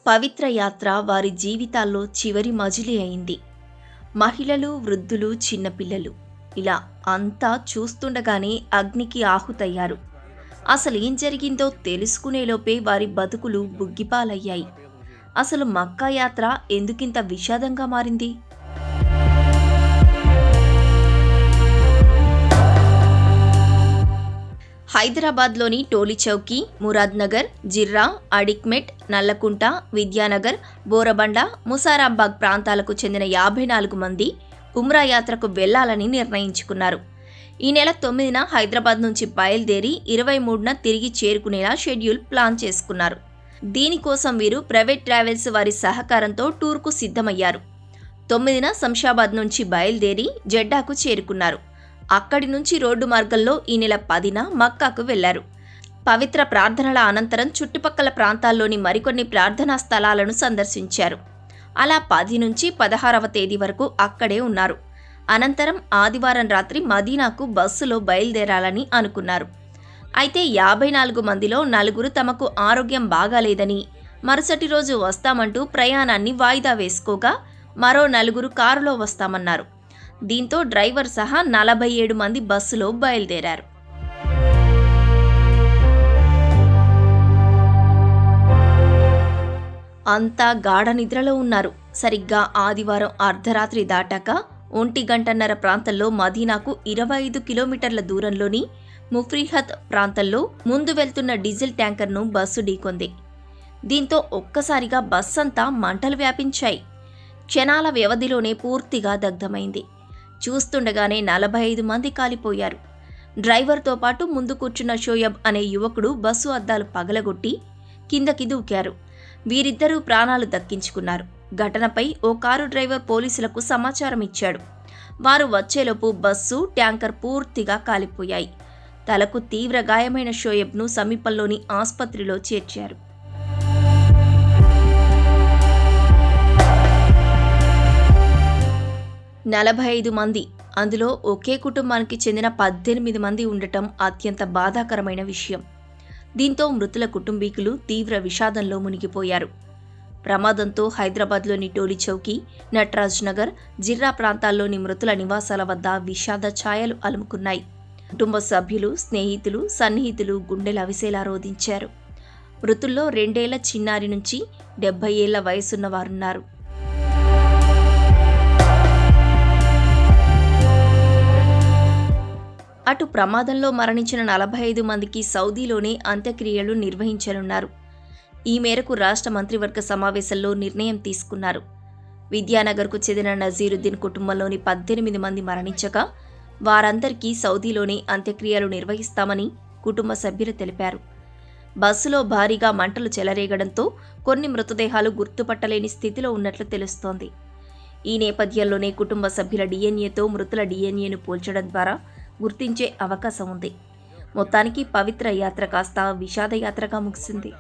పవిత్ర యాత్ర వారి జీవితాల్లో చివరి మజిలీ అయింది. మహిళలు, వృద్ధులు, చిన్నపిల్లలు ఇలా అంతా చూస్తుండగానే అగ్నికి ఆహుతయ్యారు. అసలేం జరిగిందో తెలుసుకునేలోపే వారి బతుకులు బుగ్గిపాలయ్యాయి. అసలు మక్కా యాత్ర ఎందుకింత విషాదంగా మారింది? హైదరాబాద్లోని టోలీచౌకీ, మురాద్నగర్, జిర్రా, అడిక్మెట్, నల్లకుంట, విద్యానగర్, బోరబండ, ముసారాబాగ్ ప్రాంతాలకు చెందిన 54 మంది ఉమ్రా యాత్రకు వెళ్లాలని నిర్ణయించుకున్నారు. ఈ నెల 9న హైదరాబాద్ నుంచి బయలుదేరి 23న తిరిగి చేరుకునేలా షెడ్యూల్ ప్లాన్ చేసుకున్నారు. దీనికోసం వీరు ప్రైవేట్ ట్రావెల్స్ వారి సహకారంతో టూర్కు సిద్ధమయ్యారు. 9న శంషాబాద్ నుంచి బయలుదేరి జెడ్డాకు చేరుకున్నారు. అక్కడి నుంచి రోడ్డు మార్గంలో ఈ నెల 10న మక్కాకు వెళ్లారు. పవిత్ర ప్రార్థనల అనంతరం చుట్టుపక్కల ప్రాంతాల్లోని మరికొన్ని ప్రార్థనా స్థలాలను సందర్శించారు. అలా 10 నుంచి 16వ తేదీ వరకు అక్కడే ఉన్నారు. అనంతరం ఆదివారం రాత్రి మదీనాకు బస్సులో బయలుదేరాలని అనుకున్నారు. అయితే 54 మందిలో 4 తమకు ఆరోగ్యం బాగాలేదని మరుసటి రోజు వస్తామంటూ ప్రయాణాన్ని వాయిదా వేసుకోగా మరో 4 కారులో వస్తామన్నారు. దీంతో డ్రైవర్ సహా 47 మంది బస్సులో బయలుదేరారు. అంతా గాఢ నిద్రలో ఉన్నారు. సరిగ్గా ఆదివారం అర్ధరాత్రి దాటాక 1:30 ప్రాంతంలో మదీనాకు 25 కిలోమీటర్ల దూరంలోని ముఫ్రిహత్ ప్రాంతంలో ముందు వెళ్తున్న డీజిల్ ట్యాంకర్ను బస్సు ఢీకొంది. దీంతో ఒక్కసారిగా బస్సంతా మంటలు వ్యాపించాయి. క్షణాల వ్యవధిలోనే పూర్తిగా దగ్ధమైంది. చూస్తుండగానే 45 మంది కాలిపోయారు. డ్రైవర్తో పాటు ముందు కూర్చున్న షోయబ్ అనే యువకుడు బస్సు అద్దాలు పగలగొట్టి కిందకి దూకారు. వీరిద్దరూ ప్రాణాలు దక్కించుకున్నారు. ఘటనపై ఓ కారు డ్రైవర్ పోలీసులకు సమాచారం ఇచ్చాడు. వారు వచ్చేలోపు బస్సు, ట్యాంకర్ పూర్తిగా కాలిపోయాయి. తలకు తీవ్ర గాయమైన షోయబ్ను సమీపంలోని ఆసుపత్రిలో చేర్చారు. నలభై 45 మంది, అందులో ఒకే కుటుంబానికి చెందిన 18 మంది ఉండటం అత్యంత బాధాకరమైన విషయం. దీంతో మృతుల కుటుంబీకులు తీవ్ర విషాదంలో మునిగిపోయారు. ప్రమాదంతో హైదరాబాద్లోని టోలీచౌకీ, నటరాజ్ నగర్, జిర్రా ప్రాంతాల్లోని మృతుల నివాసాల వద్ద విషాద ఛాయలు అలుముకున్నాయి. కుటుంబ సభ్యులు, స్నేహితులు, సన్నిహితులు గుండెలు అవిసేలా రోధించారు. మృతుల్లో 2 ఏళ్ల చిన్నారి నుంచి 70 ఏళ్ల వయసున్న వారున్నారు. అటు ప్రమాదంలో మరణించిన 45 మందికి సౌదీలోనే అంత్యక్రియలు నిర్వహించనున్నారు. ఈ మేరకు రాష్ట్ర మంత్రివర్గ సమావేశంలో నిర్ణయం తీసుకున్నారు. విద్యానగర్కు చెందిన నజీరుద్దీన్ కుటుంబంలోని 18 మంది మరణించగా వారందరికీ సౌదీలోనే అంత్యక్రియలు నిర్వహిస్తామని కుటుంబ సభ్యులు తెలిపారు. బస్సులో భారీగా మంటలు చెలరేగడంతో కొన్ని మృతదేహాలు గుర్తుపట్టలేని స్థితిలో ఉన్నట్లు తెలుస్తోంది. ఈ నేపథ్యంలోనే కుటుంబ సభ్యుల డిఎన్ఏతో మృతుల డిఎన్ఏను పోల్చడం ద్వారా గుర్తించే అవకాశం ఉంది. మొత్తానికి పవిత్ర యాత్ర కాస్త విషాదయాత్రగా ముగిసింది.